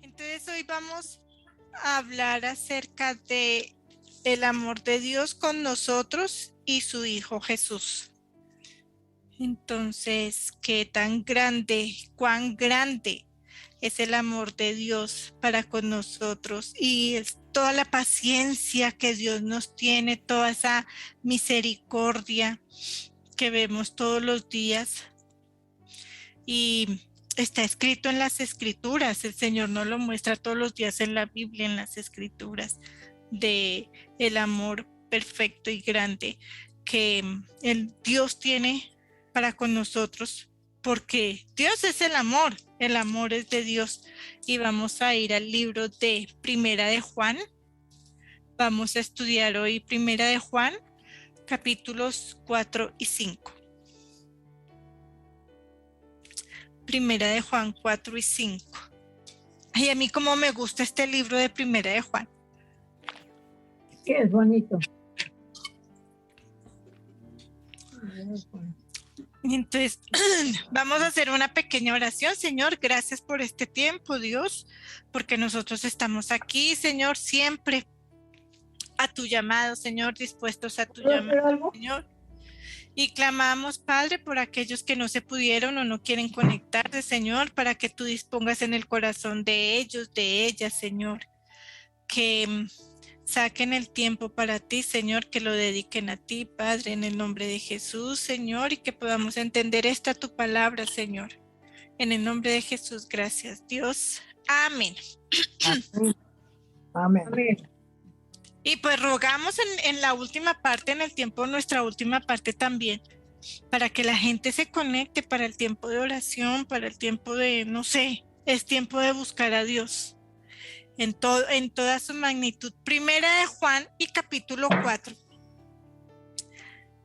Entonces hoy vamos a hablar acerca de el amor de Dios con nosotros y su Hijo Jesús. Entonces, ¿qué tan grande, cuán grande es el amor de Dios para con nosotros? Y es toda la paciencia que Dios nos tiene, toda esa misericordia que vemos todos los días. Y está escrito en las escrituras, el Señor nos lo muestra todos los días en la Biblia, en las escrituras, de el amor perfecto y grande que el Dios tiene para con nosotros, porque Dios es el amor es de Dios. Y vamos a ir al libro de Primera de Juan. Vamos a estudiar hoy Primera de Juan, capítulos 4 y 5. Primera de Juan 4 y 5. Ay, a mí como me gusta este libro de Primera de Juan. Sí, es bonito. Entonces, vamos a hacer una pequeña oración. Señor, gracias por este tiempo, Dios, porque nosotros estamos aquí, Señor, siempre a tu llamado, Señor, dispuestos a tu llamado, Señor. Y clamamos, Padre, por aquellos que no se pudieron o no quieren conectarse, Señor, para que tú dispongas en el corazón de ellos, de ellas, Señor, que saquen el tiempo para ti, Señor, que lo dediquen a ti, Padre, en el nombre de Jesús, Señor, y que podamos entender esta tu palabra, Señor. En el nombre de Jesús, gracias, Dios. Amén. Amén. Amén. Y pues rogamos en la última parte, en el tiempo, nuestra última parte también, para que la gente se conecte para el tiempo de oración, para el tiempo de, no sé, es tiempo de buscar a Dios en toda su magnitud. Primera de Juan y capítulo 4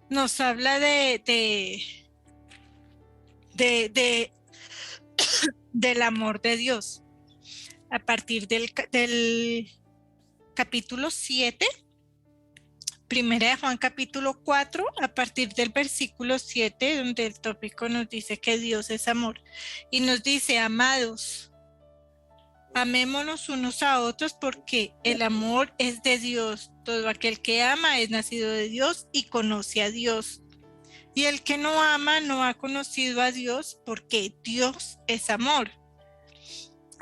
nos habla del amor de Dios. A partir del capítulo 7, Primera de Juan capítulo 4, a partir del versículo 7, donde el tópico nos dice que Dios es amor. Y nos dice, amados, amémonos unos a otros porque el amor es de Dios. Todo aquel que ama es nacido de Dios y conoce a Dios. Y el que no ama no ha conocido a Dios porque Dios es amor.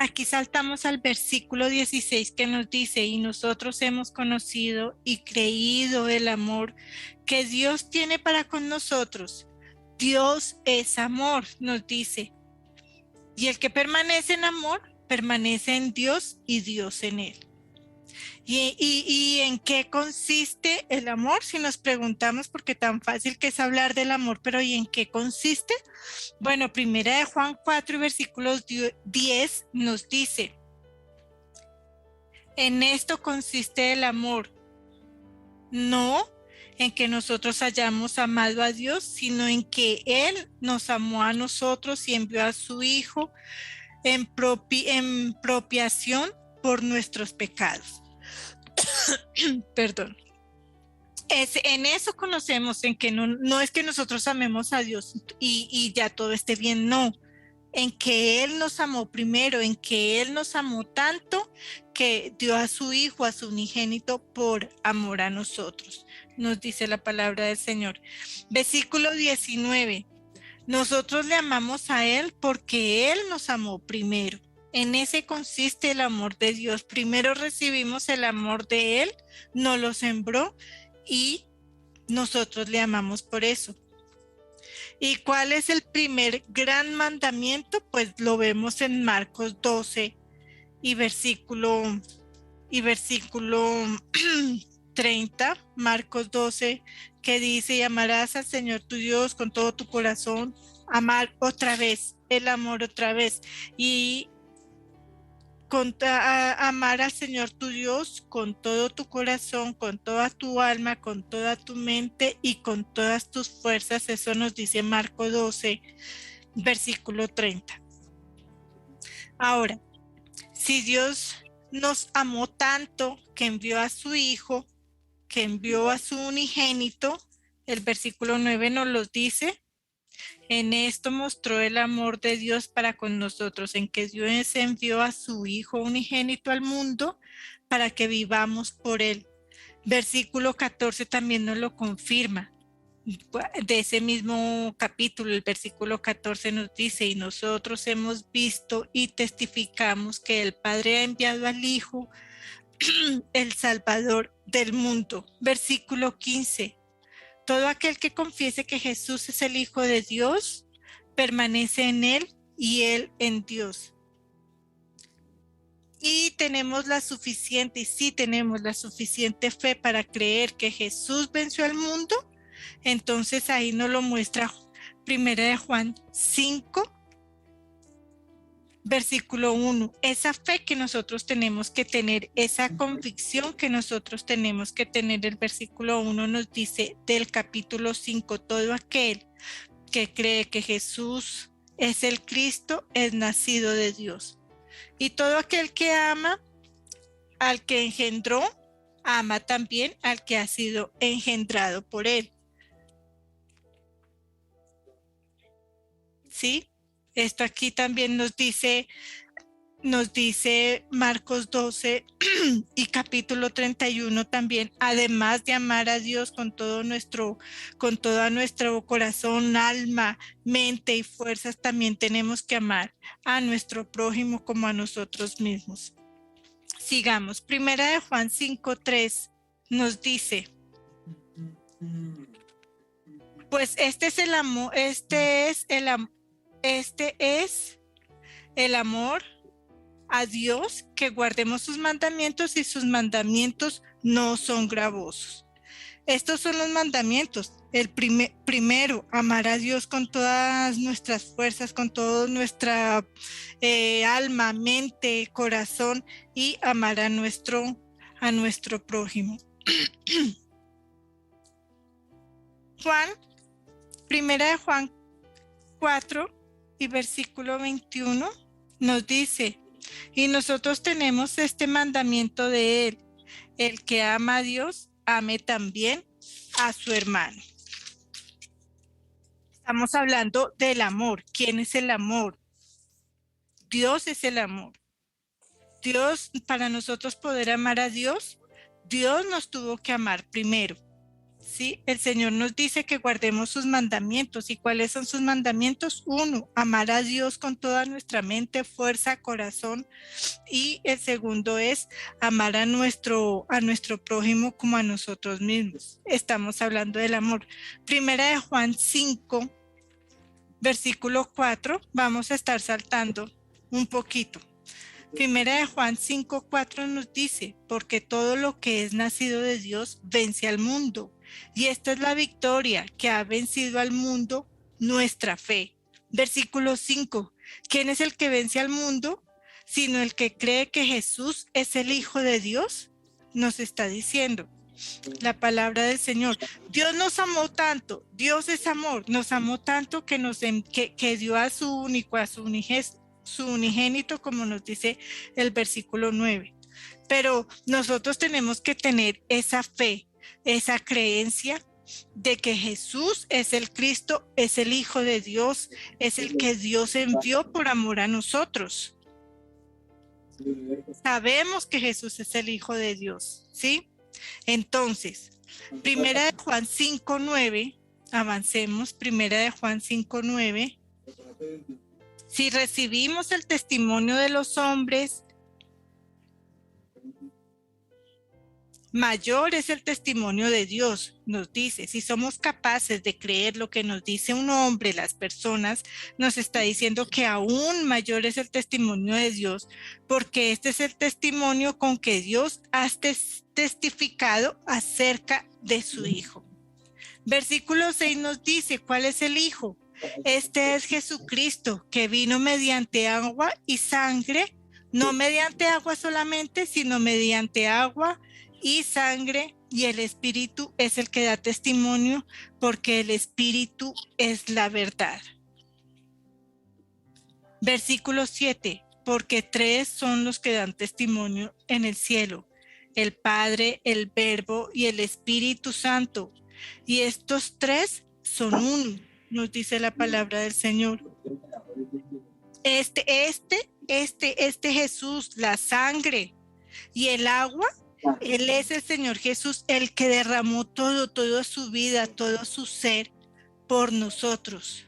Aquí saltamos al versículo 16 que nos dice, y nosotros hemos conocido y creído el amor que Dios tiene para con nosotros. Dios es amor, nos dice. Y el que permanece en amor, permanece en Dios y Dios en él. ¿Y en qué consiste el amor? Si nos preguntamos, porque tan fácil que es hablar del amor, pero ¿y en qué consiste? Bueno, Primera de Juan 4, versículos 10 nos dice, en esto consiste el amor, no en que nosotros hayamos amado a Dios, sino en que Él nos amó a nosotros y envió a su Hijo en propiación por nuestros pecados. Perdón. En eso conocemos, en que no es que nosotros amemos a Dios y ya todo esté bien, no. En que Él nos amó primero, en que Él nos amó tanto que dio a su Hijo, a su unigénito, por amor a nosotros. Nos dice la palabra del Señor. Versículo 19. Nosotros le amamos a Él porque Él nos amó primero. En ese consiste el amor de Dios. Primero recibimos el amor de Él, nos lo sembró y nosotros le amamos por eso. ¿Y cuál es el primer gran mandamiento? Pues lo vemos en Marcos 12 y versículo 30, Marcos 12, que dice, y amarás al Señor tu Dios con todo tu corazón, amar otra vez, el amor otra vez, y amar al Señor tu Dios con todo tu corazón, con toda tu alma, con toda tu mente y con todas tus fuerzas. Eso nos dice Marcos 12, versículo 30. Ahora, si Dios nos amó tanto que envió a su Hijo, que envió a su unigénito, el versículo 9 nos lo dice, En esto mostró el amor de Dios para con nosotros, en que Dios envió a su Hijo unigénito al mundo para que vivamos por él. Versículo 14 también nos lo confirma. De ese mismo capítulo, el versículo 14 nos dice: y nosotros hemos visto y testificamos que el Padre ha enviado al Hijo, el Salvador del mundo. Versículo 15. Todo aquel que confiese que Jesús es el Hijo de Dios, permanece en él y él en Dios. Y tenemos la suficiente, y sí tenemos la suficiente fe para creer que Jesús venció al mundo. Entonces ahí nos lo muestra Primera de Juan 5, versículo 1. Esa fe que nosotros tenemos que tener, esa convicción que nosotros tenemos que tener. El versículo 1 nos dice del capítulo 5: todo aquel que cree que Jesús es el Cristo es nacido de Dios. Y todo aquel que ama al que engendró, ama también al que ha sido engendrado por él. ¿Sí? Esto aquí también nos dice Marcos 12 y capítulo 31 también: además de amar a Dios con todo nuestro corazón, alma, mente y fuerzas, también tenemos que amar a nuestro prójimo como a nosotros mismos. Sigamos. Primera de Juan 5:3 nos dice: pues este es el amor a Dios, que guardemos sus mandamientos, y sus mandamientos no son gravosos. Estos son los mandamientos. El primero, amar a Dios con todas nuestras fuerzas, con toda nuestra alma, mente, corazón, y amar a nuestro prójimo. Primera de Juan 4 y versículo 21 nos dice: y nosotros tenemos este mandamiento de él: el que ama a Dios, ame también a su hermano. Estamos hablando del amor. ¿Quién es el amor? Dios es el amor. Dios, para nosotros poder amar a Dios, Dios nos tuvo que amar primero. ¿Sí? El Señor nos dice que guardemos sus mandamientos. ¿Y cuáles son sus mandamientos? 1, amar a Dios con toda nuestra mente, fuerza, corazón. Y el segundo es amar a nuestro prójimo como a nosotros mismos. Estamos hablando del amor. Primera de Juan 5, versículo 4, vamos a estar saltando un poquito. Primera de Juan 5:4 nos dice: porque todo lo que es nacido de Dios vence al mundo, y esta es la victoria que ha vencido al mundo, nuestra fe. Versículo 5: ¿quién es el que vence al mundo? Sino el que cree que Jesús es el Hijo de Dios. Nos está diciendo la palabra del Señor. Dios nos amó tanto, Dios es amor, nos amó tanto que dio a su unigénito, como nos dice el versículo 9. Pero nosotros tenemos que tener esa fe, esa creencia de que Jesús es el Cristo, es el Hijo de Dios, es el que Dios envió por amor a nosotros. Sabemos que Jesús es el Hijo de Dios, ¿sí? Entonces, Primera de Juan 5:9, avancemos. Primera de Juan 5:9. Si recibimos el testimonio de los hombres, mayor es el testimonio de Dios, nos dice. Si somos capaces de creer lo que nos dice un hombre, las personas, nos está diciendo que aún mayor es el testimonio de Dios, porque este es el testimonio con que Dios ha testificado acerca de su Hijo. Versículo 6 nos dice: ¿cuál es el Hijo? Este es Jesucristo, que vino mediante agua y sangre, no mediante agua solamente, sino mediante agua y sangre, y el Espíritu es el que da testimonio, porque el Espíritu es la verdad. Versículo 7: porque 3 son los que dan testimonio en el cielo: el Padre, el Verbo y el Espíritu Santo, y estos 3 son uno. nos dice la palabra del Señor. Este Jesús, la sangre y el agua, Él es el Señor Jesús, el que derramó toda su vida, todo su ser por nosotros.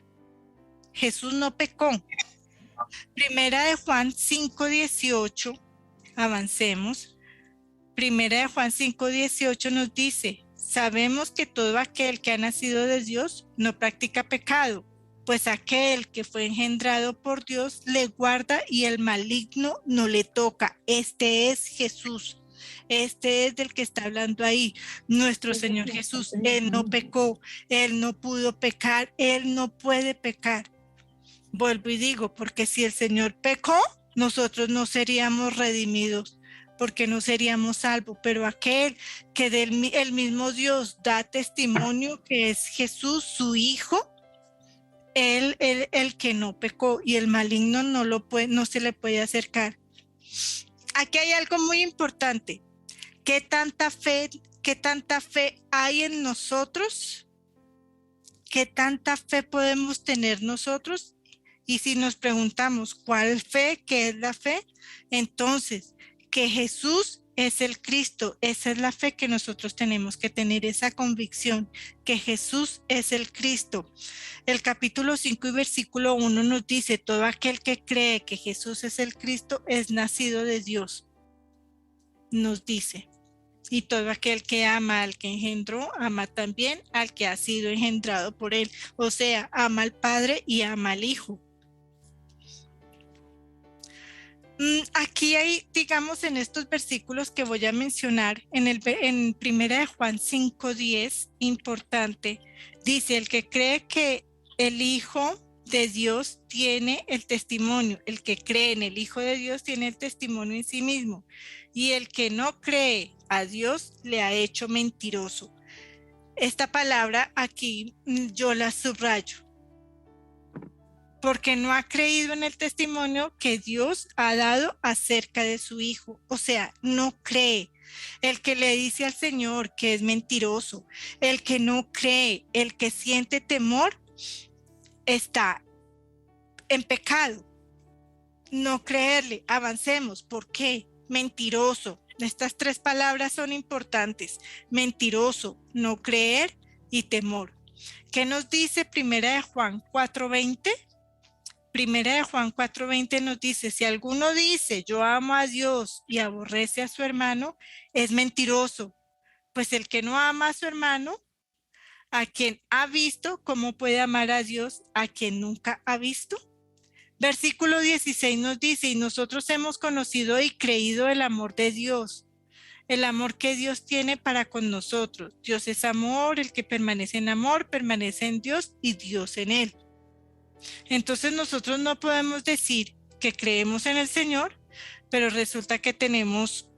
Jesús no pecó. Primera de Juan 5:18, avancemos. Primera de Juan 5:18 nos dice: sabemos que todo aquel que ha nacido de Dios no practica pecado, pues aquel que fue engendrado por Dios le guarda y el maligno no le toca. Este es Jesús. Este es del que está hablando ahí, nuestro Señor Jesús. Él no pecó, Él no pudo pecar, Él no puede pecar. Vuelvo y digo, porque si el Señor pecó, nosotros no seríamos redimidos, porque no seríamos salvos, pero aquel que el mismo Dios da testimonio que es Jesús, su Hijo, él el que no pecó, y el maligno no se le puede acercar. Aquí hay algo muy importante. ¿Qué tanta fe hay en nosotros? ¿Qué tanta fe podemos tener nosotros? Y si nos preguntamos cuál fe, qué es la fe, entonces que Jesús es el Cristo. Esa es la fe que nosotros tenemos que tener, esa convicción que Jesús es el Cristo. El capítulo 5 y versículo 1 nos dice: todo aquel que cree que Jesús es el Cristo es nacido de Dios, nos dice. Y todo aquel que ama al que engendró, ama también al que ha sido engendrado por él. O sea, ama al Padre y ama al Hijo. Aquí hay, digamos, en estos versículos que voy a mencionar, en primera de Juan 5:10, importante, dice: el que cree que el Hijo de Dios tiene el testimonio, el que cree en el Hijo de Dios tiene el testimonio en sí mismo, y el que no cree a Dios le ha hecho mentiroso. Esta palabra aquí yo la subrayo, porque no ha creído en el testimonio que Dios ha dado acerca de su Hijo. O sea, no cree. El que le dice al Señor que es mentiroso, el que no cree, el que siente temor, está en pecado. No creerle. Avancemos. ¿Por qué? Mentiroso. Estas tres palabras son importantes: mentiroso, no creer y temor. ¿Qué nos dice Primera de Juan 4:20? Primera de Juan 4:20 nos dice: si alguno dice yo amo a Dios y aborrece a su hermano, es mentiroso, pues el que no ama a su hermano, a quien ha visto, ¿cómo puede amar a Dios a quien nunca ha visto? Versículo 16 nos dice: y nosotros hemos conocido y creído el amor de Dios, el amor que Dios tiene para con nosotros. Dios es amor, el que permanece en amor, permanece en Dios y Dios en él. Entonces nosotros no podemos decir que creemos en el Señor, pero resulta que tenemos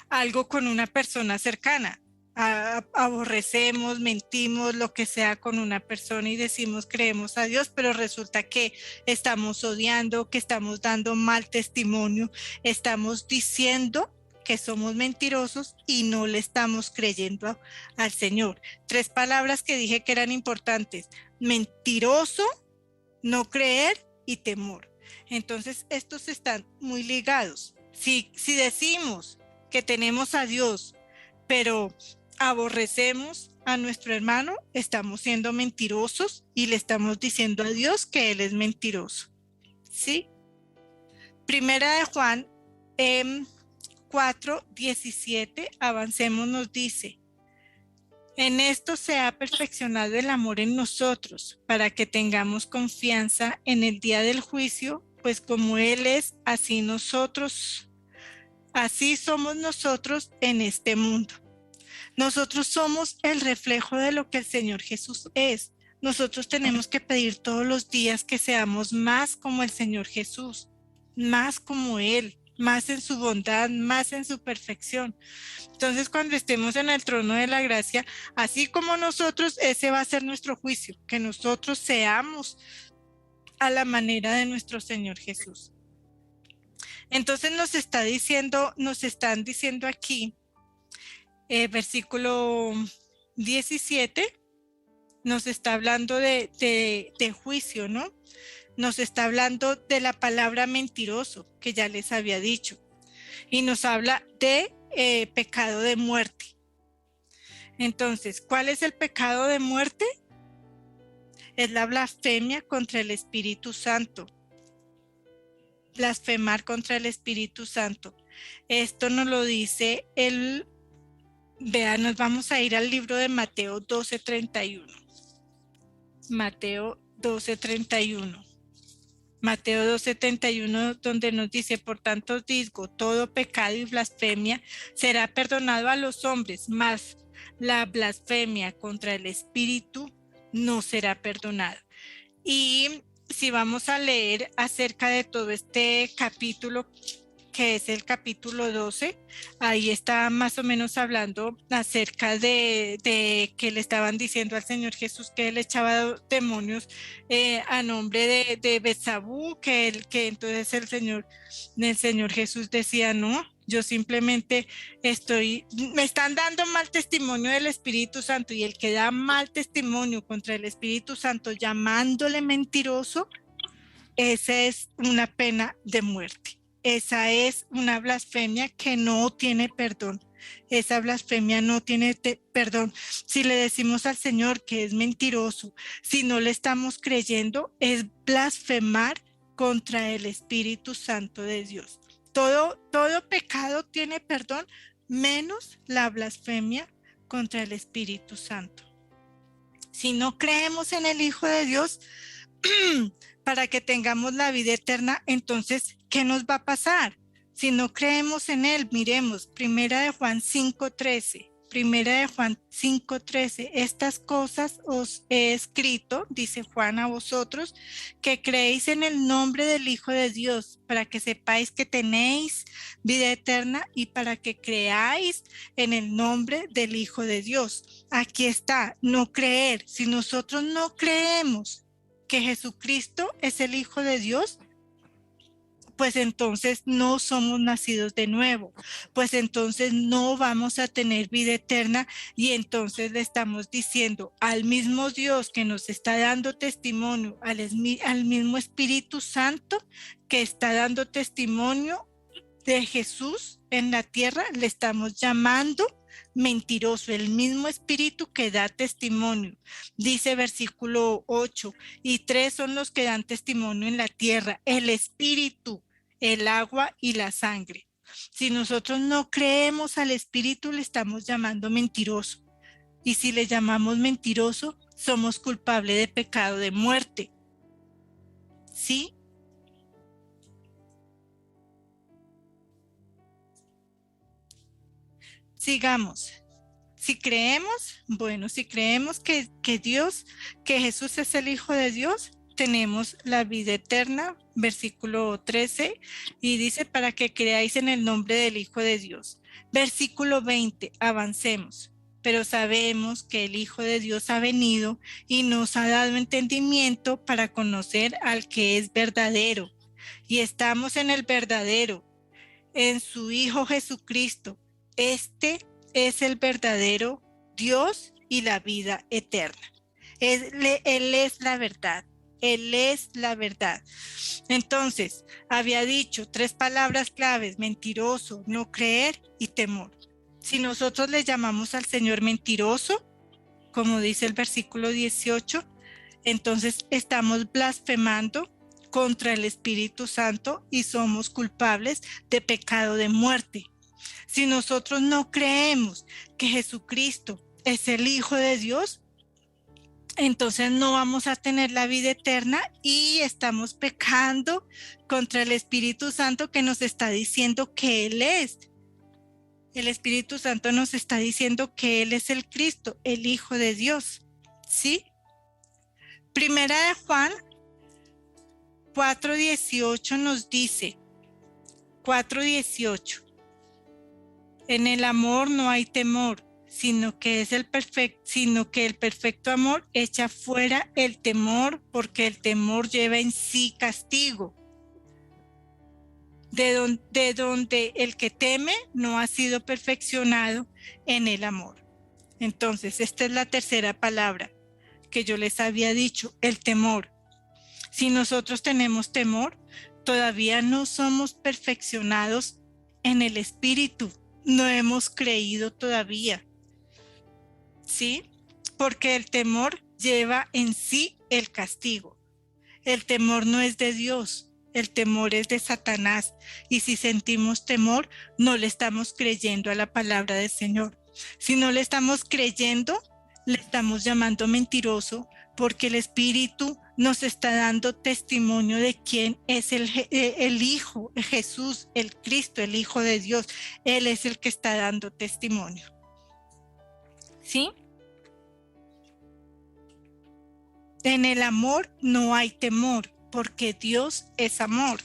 algo con una persona cercana. Aborrecemos, mentimos, lo que sea con una persona y decimos creemos a Dios, pero resulta que estamos odiando, que estamos dando mal testimonio, estamos diciendo que somos mentirosos y no le estamos creyendo al Señor. Tres palabras que dije que eran importantes: mentiroso, no creer y temor. Entonces estos están muy ligados. Si decimos que tenemos a Dios, pero aborrecemos a nuestro hermano, estamos siendo mentirosos y le estamos diciendo a Dios que Él es mentiroso. ¿Sí? Primera de Juan 4:17, avancemos, nos dice: en esto se ha perfeccionado el amor en nosotros, para que tengamos confianza en el día del juicio, pues como Él es, así somos nosotros en este mundo. Nosotros somos el reflejo de lo que el Señor Jesús es. Nosotros tenemos que pedir todos los días que seamos más como el Señor Jesús, más como Él, más en su bondad, más en su perfección. Entonces, cuando estemos en el trono de la gracia, así como nosotros, ese va a ser nuestro juicio, que nosotros seamos a la manera de nuestro Señor Jesús. Entonces nos están diciendo aquí, versículo 17, nos está hablando de juicio, ¿no? Nos está hablando de la palabra mentiroso, que ya les había dicho, y nos habla de pecado de muerte. Entonces, ¿cuál es el pecado de muerte? Es la blasfemia contra el Espíritu Santo. Blasfemar contra el Espíritu Santo. Esto nos lo dice vean, nos vamos a ir al libro de Mateo 12:31. Mateo 12:31. Mateo 12:31, donde nos dice: por tanto os digo, todo pecado y blasfemia será perdonado a los hombres, mas la blasfemia contra el Espíritu no será perdonada. Y si vamos a leer acerca de todo este capítulo, que es el capítulo 12, ahí está más o menos hablando acerca de que le estaban diciendo al Señor Jesús que él echaba demonios a nombre de Beelzebú, que entonces el Señor Jesús decía: no, yo simplemente me están dando mal testimonio del Espíritu Santo, y el que da mal testimonio contra el Espíritu Santo llamándole mentiroso, esa es una pena de muerte. Esa es una blasfemia que no tiene perdón. Esa blasfemia no tiene perdón. Si le decimos al Señor que es mentiroso, si no le estamos creyendo, es blasfemar contra el Espíritu Santo de Dios. Todo pecado tiene perdón, menos la blasfemia contra el Espíritu Santo. Si no creemos en el Hijo de Dios para que tengamos la vida eterna, entonces, ¿qué nos va a pasar? Si no creemos en Él, miremos, Primera de Juan 5:13. Primera de Juan 5:13. Estas cosas os he escrito, dice Juan, a vosotros, que creéis en el nombre del Hijo de Dios, para que sepáis que tenéis vida eterna, y para que creáis en el nombre del Hijo de Dios. Aquí está, no creer. Si nosotros no creemos que Jesucristo es el Hijo de Dios, pues entonces no somos nacidos de nuevo, pues entonces no vamos a tener vida eterna, y entonces le estamos diciendo al mismo Dios que nos está dando testimonio, al mismo Espíritu Santo que está dando testimonio de Jesús en la tierra, le estamos llamando mentiroso. El mismo Espíritu que da testimonio, dice versículo 8, y 3 son los que dan testimonio en la tierra: el Espíritu, el agua y la sangre. Si nosotros no creemos al Espíritu, le estamos llamando mentiroso, y si le llamamos mentiroso, somos culpables de pecado de muerte. ¿Sí? Sigamos. Si creemos, bueno, si creemos que Jesús es el Hijo de Dios, tenemos la vida eterna, versículo 13, y dice: para que creáis en el nombre del Hijo de Dios. Versículo 20, avancemos. Pero sabemos que el Hijo de Dios ha venido y nos ha dado entendimiento para conocer al que es verdadero, y estamos en el verdadero, en su Hijo Jesucristo. Este es el verdadero Dios y la vida eterna. Él es la verdad. Él es la verdad. Entonces, había dicho 3 palabras claves: mentiroso, no creer y temor. Si nosotros le llamamos al Señor mentiroso, como dice el versículo 18, entonces estamos blasfemando contra el Espíritu Santo y somos culpables de pecado de muerte. Si nosotros no creemos que Jesucristo es el Hijo de Dios, entonces no vamos a tener la vida eterna, y estamos pecando contra el Espíritu Santo, que nos está diciendo que Él es. El Espíritu Santo nos está diciendo que Él es el Cristo, el Hijo de Dios. ¿Sí? Primera de Juan 4:18 nos dice, 4:18. En el amor no hay temor, sino que el perfecto amor echa fuera el temor, porque el temor lleva en sí castigo. De donde el que teme no ha sido perfeccionado en el amor. Entonces, esta es la tercera palabra porque yo les había dicho, el temor. Si nosotros tenemos temor, todavía no somos perfeccionados en el espíritu, no hemos creído todavía, ¿sí? Porque el temor lleva en sí el castigo. El temor no es de Dios, el temor es de Satanás. Y si sentimos temor, no le estamos creyendo a la palabra del Señor. Si no le estamos creyendo, le estamos llamando mentiroso, porque el Espíritu nos está dando testimonio de quién es el Hijo, Jesús, el Cristo, el Hijo de Dios. Él es el que está dando testimonio. ¿Sí? En el amor no hay temor, porque Dios es amor.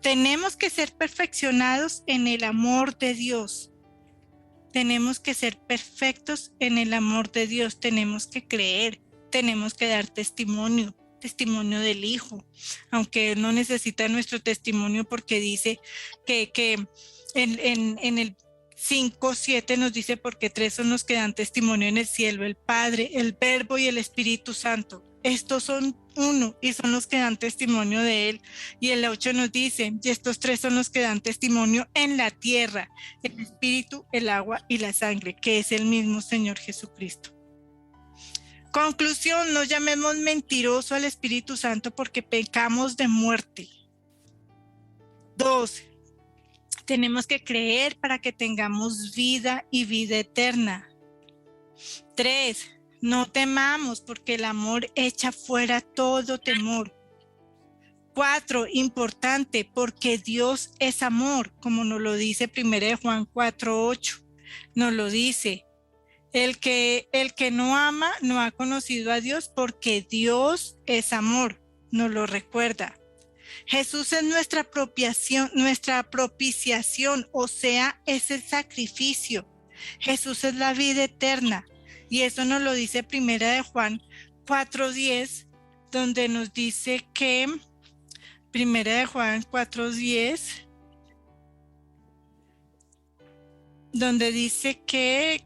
Tenemos que ser perfeccionados en el amor de Dios. Tenemos que ser perfectos en el amor de Dios. Tenemos que creer, tenemos que dar testimonio del Hijo. Aunque Él no necesita nuestro testimonio, porque dice que en el 5:7 nos dice, porque 3 son los que dan testimonio en el cielo: el Padre, el Verbo y el Espíritu Santo. Estos son uno y son los que dan testimonio de Él. Y el 8 nos dice, y estos 3 son los que dan testimonio en la tierra: el Espíritu, el agua y la sangre, que es el mismo Señor Jesucristo. Conclusión: no llamemos mentiroso al Espíritu Santo, porque pecamos de muerte. 2. Tenemos que creer para que tengamos vida y vida eterna. 3. No temamos, porque el amor echa fuera todo temor. 4. Importante, porque Dios es amor, como nos lo dice 1 Juan 4:8. Nos lo dice: el que no ama no ha conocido a Dios, porque Dios es amor. Nos lo recuerda. Jesús es nuestra propiciación, o sea, es el sacrificio. Jesús es la vida eterna, y eso nos lo dice 1 Juan 4:10, donde nos dice que 1 Juan 4:10, donde dice que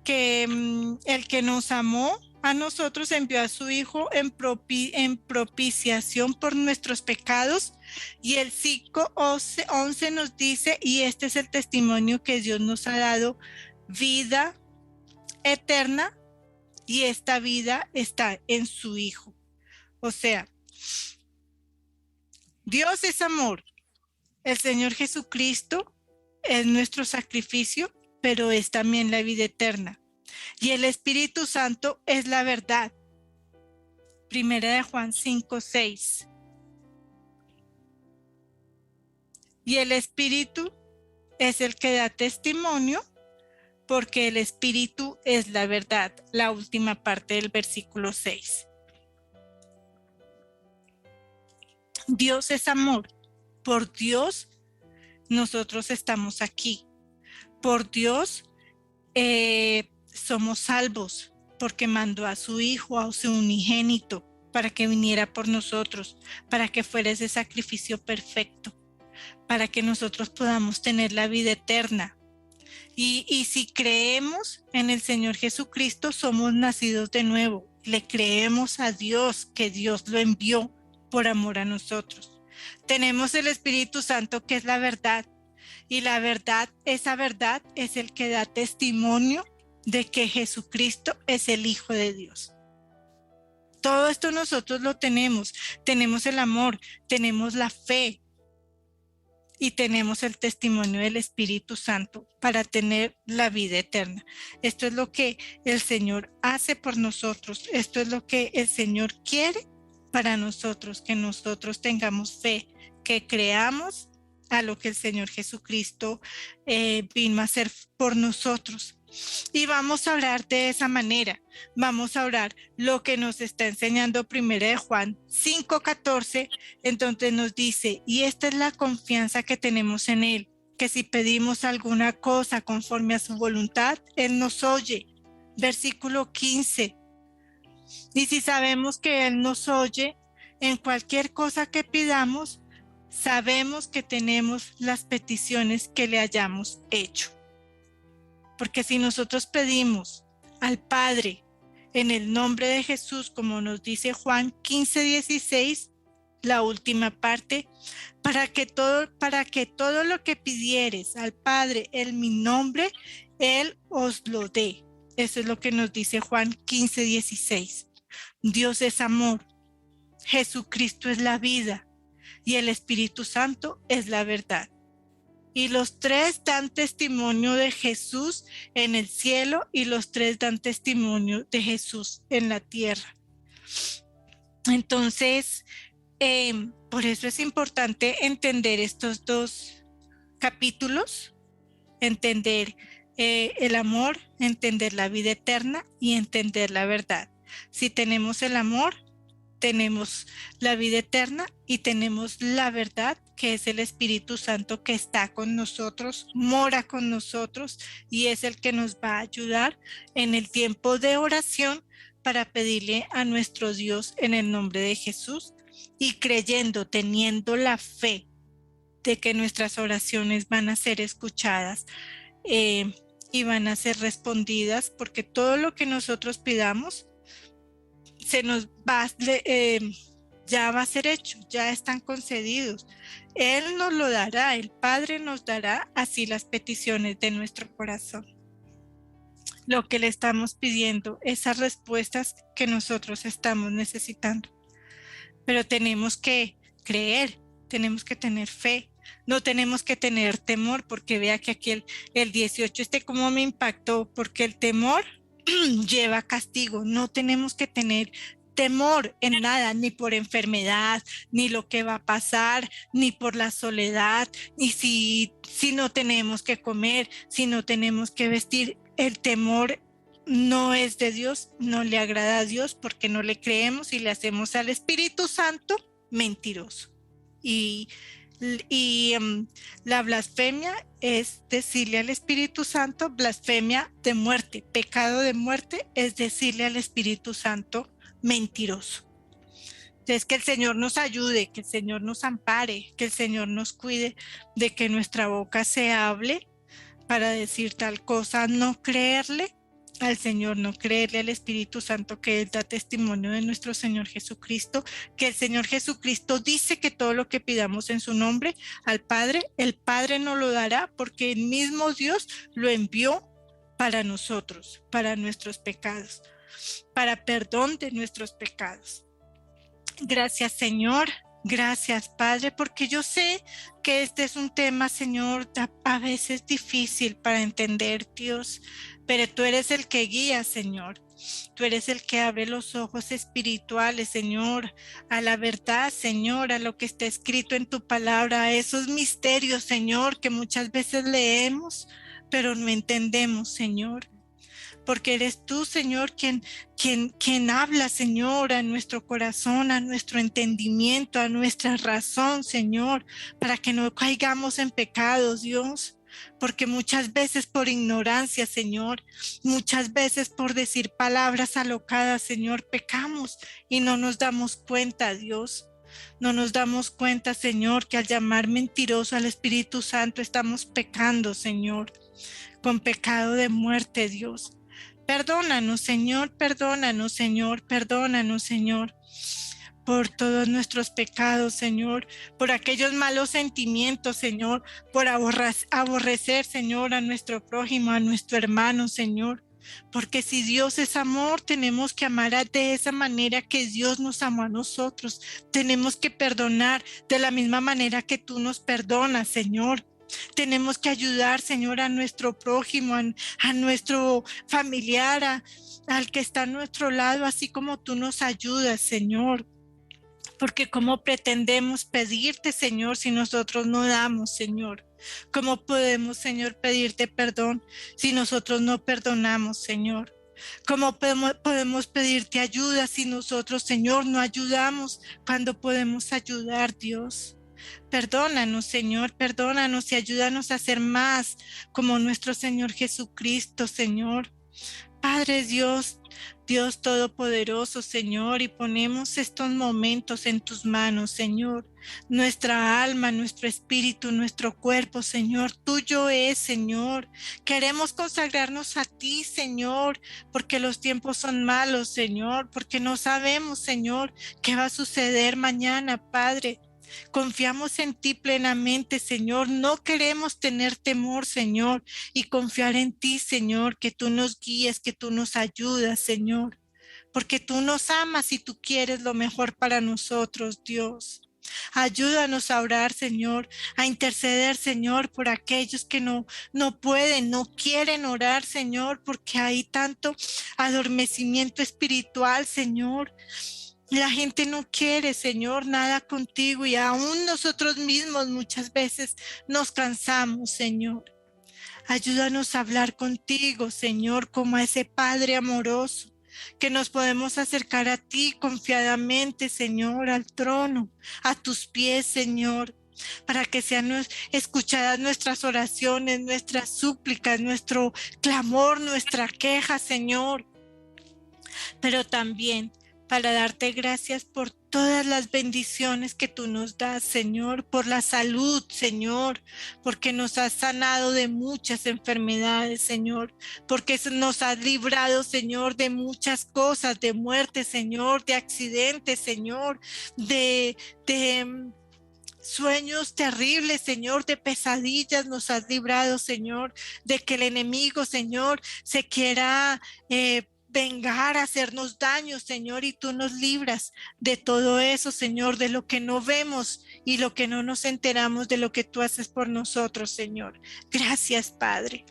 el que nos amó a nosotros envió a su Hijo en propiciación por nuestros pecados. Y el 5:11 nos dice, y este es el testimonio que Dios nos ha dado: vida eterna, y esta vida está en su Hijo. O sea, Dios es amor, el Señor Jesucristo es nuestro sacrificio, pero es también la vida eterna. Y el Espíritu Santo es la verdad. 1 Juan 5:6. Y el Espíritu es el que da testimonio, porque el Espíritu es la verdad. La última parte del versículo 6. Dios es amor. Por Dios nosotros estamos aquí. Por Dios somos salvos, porque mandó a su Hijo, a su unigénito, para que viniera por nosotros, para que fuera ese sacrificio perfecto, para que nosotros podamos tener la vida eterna. Y si creemos en el Señor Jesucristo, somos nacidos de nuevo. Le creemos a Dios, que Dios lo envió por amor a nosotros. Tenemos el Espíritu Santo, que es la verdad. Y la verdad, esa verdad es el que da testimonio de que Jesucristo es el Hijo de Dios. Todo esto nosotros lo tenemos. Tenemos el amor, tenemos la fe y tenemos el testimonio del Espíritu Santo para tener la vida eterna. Esto es lo que el Señor hace por nosotros. Esto es lo que el Señor quiere para nosotros, que nosotros tengamos fe, que creamos a lo que el Señor Jesucristo vino a hacer por nosotros. Y vamos a orar de esa manera. Vamos a orar lo que nos está enseñando 1 Juan 5:14, en donde nos dice: y esta es la confianza que tenemos en Él, que si pedimos alguna cosa conforme a su voluntad, Él nos oye. Versículo 15. Y si sabemos que Él nos oye en cualquier cosa que pidamos, sabemos que tenemos las peticiones que le hayamos hecho. Porque si nosotros pedimos al Padre en el nombre de Jesús, como nos dice Juan 15:16, la última parte, para que todo lo que pidieres al Padre en mi nombre, Él os lo dé. Eso es lo que nos dice Juan 15:16. Dios es amor, Jesucristo es la vida y el Espíritu Santo es la verdad. Y los tres dan testimonio de Jesús en el cielo y los tres dan testimonio de Jesús en la tierra. Entonces, por eso es importante entender estos dos capítulos, entender el amor, entender la vida eterna y entender la verdad. Si tenemos el amor, tenemos la vida eterna y tenemos la verdad, que es el Espíritu Santo que está con nosotros, mora con nosotros y es el que nos va a ayudar en el tiempo de oración para pedirle a nuestro Dios en el nombre de Jesús y creyendo, teniendo la fe de que nuestras oraciones van a ser escuchadas y van a ser respondidas, porque todo lo que nosotros pidamos se nos va, ya va a ser hecho, ya están concedidos. Él nos lo dará, el Padre nos dará así las peticiones de nuestro corazón. Lo que le estamos pidiendo, esas respuestas que nosotros estamos necesitando. Pero tenemos que creer, tenemos que tener fe, no tenemos que tener temor, porque vea que aquí el 18, cómo me impactó, porque el temor lleva castigo. No tenemos que tener temor en nada, ni por enfermedad, ni lo que va a pasar, ni por la soledad, ni si no tenemos que comer, si no tenemos que vestir. El temor no es de Dios, no le agrada a Dios, porque no le creemos y le hacemos al Espíritu Santo mentiroso. Y la blasfemia es decirle al Espíritu Santo, blasfemia de muerte, pecado de muerte es decirle al Espíritu Santo mentiroso. Entonces, que el Señor nos ayude, que el Señor nos ampare, que el Señor nos cuide de que nuestra boca se hable para decir tal cosa, no creerle al Señor, no creerle al Espíritu Santo, que Él da testimonio de nuestro Señor Jesucristo, que el Señor Jesucristo dice que todo lo que pidamos en su nombre al Padre, el Padre nos lo dará, porque el mismo Dios lo envió para nosotros, para nuestros pecados, para perdón de nuestros pecados. Gracias, Señor. Gracias, Padre, porque yo sé que este es un tema, Señor, a veces difícil para entender, Dios, pero tú eres el que guía, Señor. Tú eres el que abre los ojos espirituales, Señor, a la verdad, Señor, a lo que está escrito en tu palabra, a esos misterios, Señor, que muchas veces leemos, pero no entendemos, Señor. Porque eres tú, Señor, quien habla, Señor, a nuestro corazón, a nuestro entendimiento, a nuestra razón, Señor, para que no caigamos en pecados, Dios. Porque muchas veces por ignorancia, Señor, muchas veces por decir palabras alocadas, Señor, pecamos y no nos damos cuenta, Dios. No nos damos cuenta, Señor, que al llamar mentiroso al Espíritu Santo estamos pecando, Señor, con pecado de muerte, Dios. Perdónanos, Señor, perdónanos, Señor, perdónanos, Señor, por todos nuestros pecados, Señor, por aquellos malos sentimientos, Señor, por aborrecer, Señor, a nuestro prójimo, a nuestro hermano, Señor. Porque si Dios es amor, tenemos que amar de esa manera que Dios nos amó a nosotros. Tenemos que perdonar de la misma manera que tú nos perdonas, Señor. Tenemos que ayudar, Señor, a nuestro prójimo, a nuestro familiar, al que está a nuestro lado, así como tú nos ayudas, Señor. Porque ¿cómo pretendemos pedirte, Señor, si nosotros no damos, Señor? ¿Cómo podemos, Señor, pedirte perdón si nosotros no perdonamos, Señor? ¿Cómo podemos pedirte ayuda si nosotros, Señor, no ayudamos cuando podemos ayudar, Dios? Perdónanos, Señor, perdónanos y ayúdanos a ser más como nuestro Señor Jesucristo, Señor. Padre Dios, Dios Todopoderoso, Señor, y ponemos estos momentos en tus manos, Señor. Nuestra alma, nuestro espíritu, nuestro cuerpo, Señor, tuyo es, Señor. Queremos consagrarnos a ti, Señor, porque los tiempos son malos, Señor, porque no sabemos, Señor, qué va a suceder mañana, Padre. Confiamos en ti plenamente, Señor. No queremos tener temor, Señor, y confiar en ti, Señor, que tú nos guíes, que tú nos ayudas, Señor, porque tú nos amas y tú quieres lo mejor para nosotros, Dios. Ayúdanos a orar, Señor, a interceder, Señor, por aquellos que no pueden, no quieren orar, Señor, porque hay tanto adormecimiento espiritual, Señor. La gente no quiere, Señor, nada contigo y aún nosotros mismos muchas veces nos cansamos, Señor. Ayúdanos a hablar contigo, Señor, como a ese Padre amoroso, que nos podemos acercar a ti confiadamente, Señor, al trono, a tus pies, Señor, para que sean escuchadas nuestras oraciones, nuestras súplicas, nuestro clamor, nuestra queja, Señor, pero también para darte gracias por todas las bendiciones que tú nos das, Señor, por la salud, Señor, porque nos has sanado de muchas enfermedades, Señor, porque nos has librado, Señor, de muchas cosas, de muerte, Señor, de accidentes, Señor, de sueños terribles, Señor, de pesadillas nos has librado, Señor, de que el enemigo, Señor, se quiera vengar, hacernos daño, Señor, y tú nos libras de todo eso, Señor, de lo que no vemos y lo que no nos enteramos de lo que tú haces por nosotros, Señor. Gracias, Padre.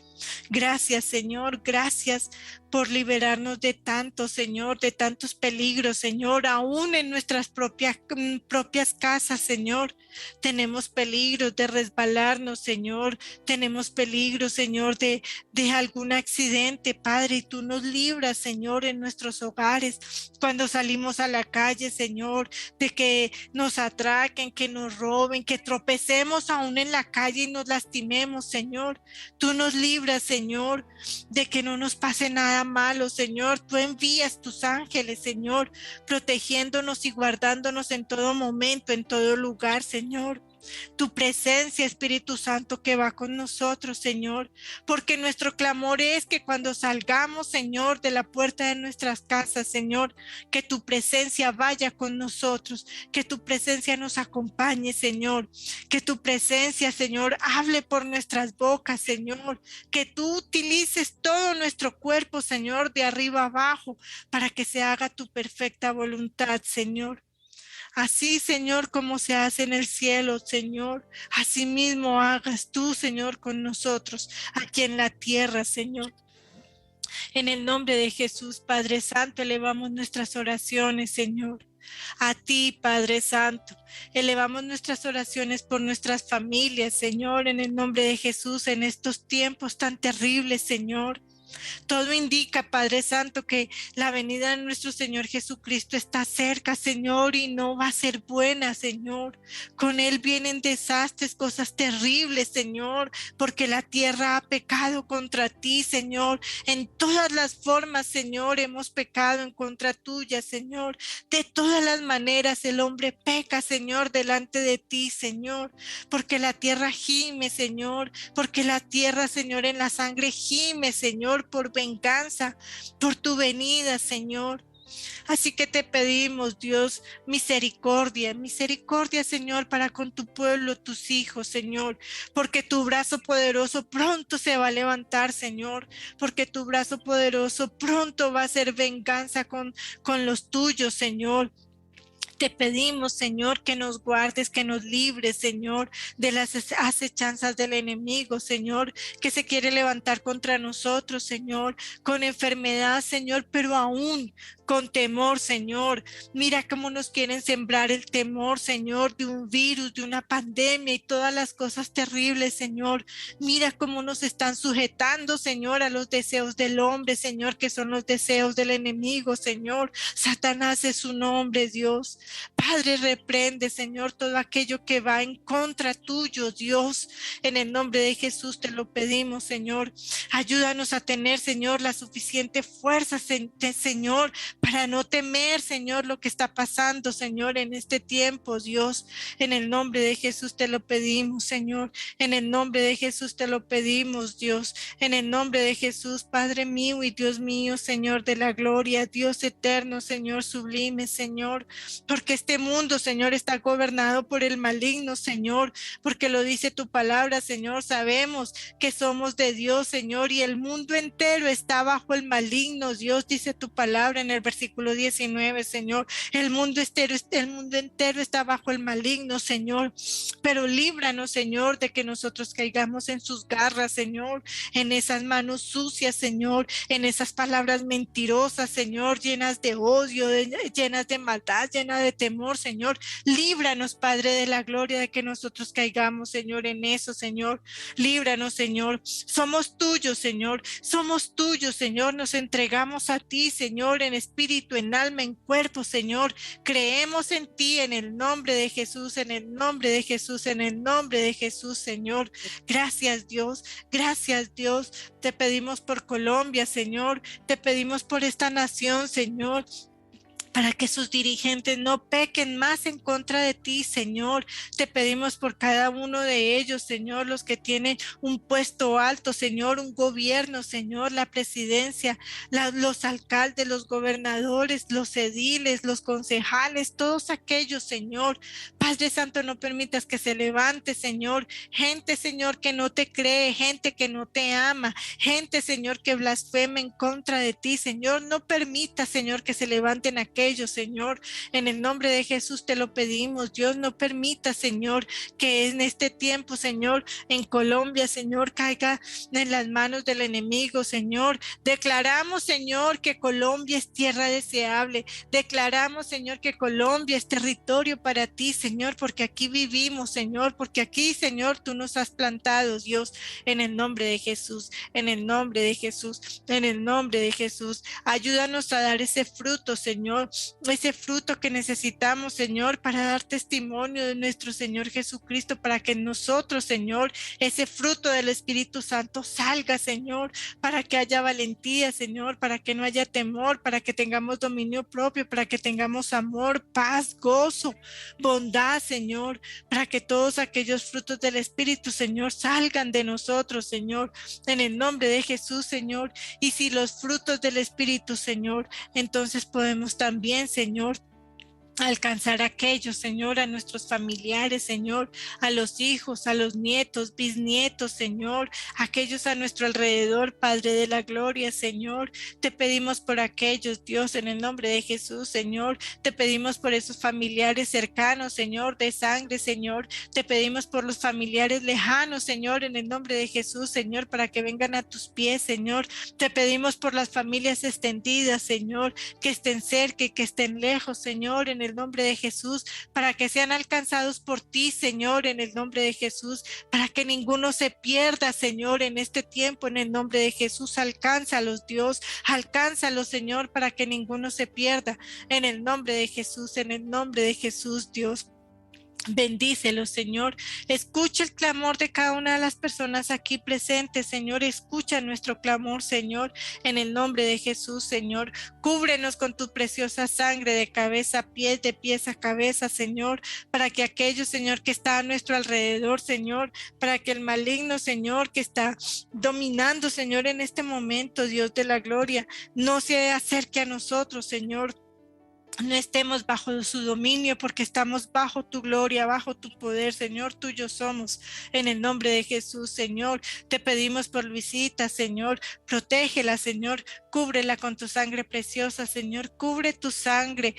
Gracias, Señor, gracias por liberarnos de tanto, Señor, de tantos peligros, Señor, aún en nuestras propias casas, Señor. Tenemos peligros de resbalarnos, Señor. Tenemos peligros, Señor, de algún accidente, Padre, y tú nos libras, Señor, en nuestros hogares. Cuando salimos a la calle, Señor, de que nos atraquen, que nos roben, que tropecemos aún en la calle y nos lastimemos, Señor. Tú nos libras, Señor, de que no nos pase nada malo, Señor. Tú envías tus ángeles, Señor, protegiéndonos y guardándonos en todo momento, en todo lugar, Señor. Tu presencia, Espíritu Santo, que va con nosotros, Señor, porque nuestro clamor es que cuando salgamos, Señor, de la puerta de nuestras casas, Señor, que tu presencia vaya con nosotros, que tu presencia nos acompañe, Señor, que tu presencia, Señor, hable por nuestras bocas, Señor, que tú utilices todo nuestro cuerpo, Señor, de arriba abajo, para que se haga tu perfecta voluntad, Señor. Así, Señor, como se hace en el cielo, Señor, así mismo hagas tú, Señor, con nosotros, aquí en la tierra, Señor. En el nombre de Jesús, Padre Santo, elevamos nuestras oraciones, Señor. A ti, Padre Santo, elevamos nuestras oraciones por nuestras familias, Señor, en el nombre de Jesús, en estos tiempos tan terribles, Señor. Todo indica, Padre Santo, que la venida de nuestro Señor Jesucristo está cerca, Señor, y no va a ser buena, Señor. Con Él vienen desastres, cosas terribles, Señor, porque la tierra ha pecado contra ti, Señor. En todas las formas, Señor, hemos pecado en contra tuya, Señor. De todas las maneras el hombre peca, Señor, delante de ti, Señor, porque la tierra gime, Señor, porque la tierra, Señor, en la sangre gime, Señor, por venganza, por tu venida, Señor. Así que te pedimos, Dios, misericordia, misericordia, Señor, para con tu pueblo, tus hijos, Señor, porque tu brazo poderoso pronto se va a levantar, Señor, porque tu brazo poderoso pronto va a hacer venganza con los tuyos, Señor. Te pedimos, Señor, que nos guardes, que nos libres, Señor, de las acechanzas del enemigo, Señor, que se quiere levantar contra nosotros, Señor, con enfermedad, Señor, pero aún con temor, Señor. Mira cómo nos quieren sembrar el temor, Señor, de un virus, de una pandemia y todas las cosas terribles, Señor. Mira cómo nos están sujetando, Señor, a los deseos del hombre, Señor, que son los deseos del enemigo, Señor. Satanás es su nombre, Dios. Padre, reprende, Señor, todo aquello que va en contra tuyo, Dios. En el nombre de Jesús te lo pedimos, Señor. Ayúdanos a tener, Señor, la suficiente fuerza, Señor, para no temer, Señor, lo que está pasando, Señor, en este tiempo, Dios. En el nombre de Jesús te lo pedimos, Señor. En el nombre de Jesús te lo pedimos, Dios. En el nombre de Jesús, Padre mío y Dios mío, Señor de la gloria, Dios eterno, Señor sublime, Señor. Porque este mundo, Señor, está gobernado por el maligno, Señor. Porque lo dice tu palabra, Señor. Sabemos que somos de Dios, Señor, y el mundo entero está bajo el maligno. Dios, dice tu palabra en el versículo 19, Señor. El mundo entero está bajo el maligno, Señor. Pero líbranos, Señor, de que nosotros caigamos en sus garras, Señor, en esas manos sucias, Señor, en esas palabras mentirosas, Señor, llenas de odio, llenas de maldad, llenas de temor, Señor. Líbranos, Padre de la gloria, de que nosotros caigamos, Señor, en eso, Señor. Líbranos, Señor. Somos tuyos, Señor. Somos tuyos, Señor. Nos entregamos a ti, Señor, en espíritu, en alma, en cuerpo, Señor. Creemos en ti, en el nombre de Jesús, en el nombre de Jesús, en el nombre de Jesús, Señor. Gracias, Dios. Gracias, Dios. Te pedimos por Colombia, Señor. Te pedimos por esta nación, Señor, para que sus dirigentes no pequen más en contra de ti, Señor. Te pedimos por cada uno de ellos, Señor, los que tienen un puesto alto, Señor, un gobierno, Señor, la presidencia, los alcaldes, los gobernadores, los ediles, los concejales, todos aquellos, Señor. Padre Santo, no permitas que se levante, Señor, gente, Señor, que no te cree, gente que no te ama, gente, Señor, que blasfeme en contra de ti, Señor. No permitas, Señor, que se levanten aquellos, Señor, en el nombre de Jesús te lo pedimos. Dios, no permita, Señor, que en este tiempo, Señor, en Colombia, Señor, caiga en las manos del enemigo, Señor. Declaramos, Señor, que Colombia es tierra deseable. Declaramos, Señor, que Colombia es territorio para ti, Señor, porque aquí vivimos, Señor, porque aquí, Señor, tú nos has plantado, Dios, en el nombre de Jesús, en el nombre de Jesús, en el nombre de Jesús. Ayúdanos a dar ese fruto, Señor, ese fruto que necesitamos, Señor, para dar testimonio de nuestro Señor Jesucristo, para que nosotros, Señor, ese fruto del Espíritu Santo salga, Señor, para que haya valentía, Señor, para que no haya temor, para que tengamos dominio propio, para que tengamos amor, paz, gozo, bondad, Señor, para que todos aquellos frutos del Espíritu, Señor, salgan de nosotros, Señor, en el nombre de Jesús, Señor. Y si los frutos del Espíritu, Señor, entonces podemos también, Señor, alcanzar a aquellos, Señor, a nuestros familiares, Señor, a los hijos, a los nietos, bisnietos, Señor, aquellos a nuestro alrededor, Padre de la gloria, Señor. Te pedimos por aquellos, Dios, en el nombre de Jesús, Señor. Te pedimos por esos familiares cercanos, Señor, de sangre, Señor. Te pedimos por los familiares lejanos, Señor, en el nombre de Jesús, Señor, para que vengan a tus pies, Señor. Te pedimos por las familias extendidas, Señor, que estén cerca y que estén lejos, Señor, en el nombre de Jesús, para que sean alcanzados por ti, Señor, en el nombre de Jesús, para que ninguno se pierda, Señor, en este tiempo, en el nombre de Jesús. Alcánzalos, Dios, alcánzalos, Señor, para que ninguno se pierda, en el nombre de Jesús, en el nombre de Jesús, Dios. Bendícelos, Señor. Escucha el clamor de cada una de las personas aquí presentes, Señor. Escucha nuestro clamor, Señor, en el nombre de Jesús, Señor. Cúbrenos con tu preciosa sangre de cabeza a pies, de pies a cabeza, Señor, para que aquellos, Señor, que está a nuestro alrededor, Señor, para que el maligno, Señor, que está dominando, Señor, en este momento, Dios de la gloria, no se acerque a nosotros, Señor. No estemos bajo su dominio, porque estamos bajo tu gloria, bajo tu poder, Señor. Tuyo somos, en el nombre de Jesús, Señor. Te pedimos por Luisita, Señor. Protégela, Señor. Cúbrela con tu sangre preciosa, Señor. Cubre tu sangre.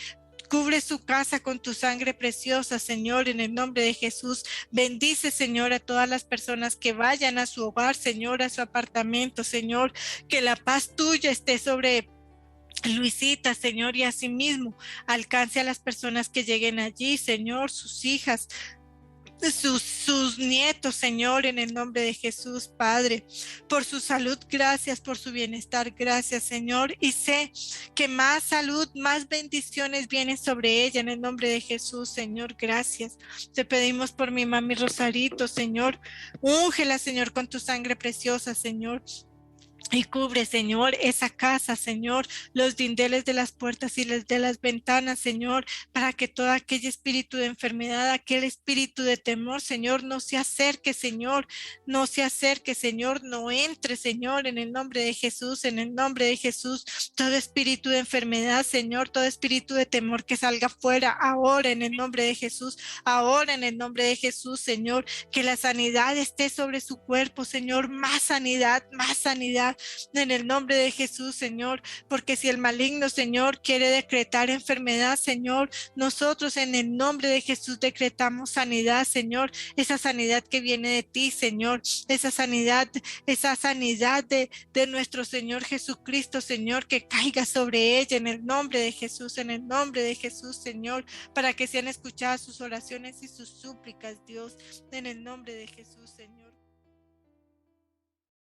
Cubre su casa con tu sangre preciosa, Señor, en el nombre de Jesús. Bendice, Señor, a todas las personas que vayan a su hogar, Señor, a su apartamento, Señor. Que la paz tuya esté sobre Luisita, Señor, y asimismo alcance a las personas que lleguen allí, Señor, sus hijas, sus nietos, Señor, en el nombre de Jesús, Padre, por su salud, gracias, por su bienestar, gracias, Señor, y sé que más salud, más bendiciones vienen sobre ella, en el nombre de Jesús, Señor, gracias. Te pedimos por mi mami Rosarito, Señor, úngela, Señor, con tu sangre preciosa, Señor. Y cubre, Señor, esa casa, Señor, los dinteles de las puertas y de las ventanas, Señor, para que todo aquel espíritu de enfermedad, aquel espíritu de temor, Señor, no se acerque, Señor, no se acerque, Señor, no entre, Señor, en el nombre de Jesús, en el nombre de Jesús, todo espíritu de enfermedad, Señor, todo espíritu de temor que salga fuera ahora en el nombre de Jesús, ahora en el nombre de Jesús, Señor, que la sanidad esté sobre su cuerpo, Señor, más sanidad en el nombre de Jesús, Señor, porque si el maligno, Señor, quiere decretar enfermedad, Señor, nosotros en el nombre de Jesús decretamos sanidad, Señor, esa sanidad que viene de ti, Señor, esa sanidad de nuestro Señor Jesucristo, Señor, que caiga sobre ella en el nombre de Jesús, en el nombre de Jesús, Señor, para que sean escuchadas sus oraciones y sus súplicas, Dios, en el nombre de Jesús, Señor.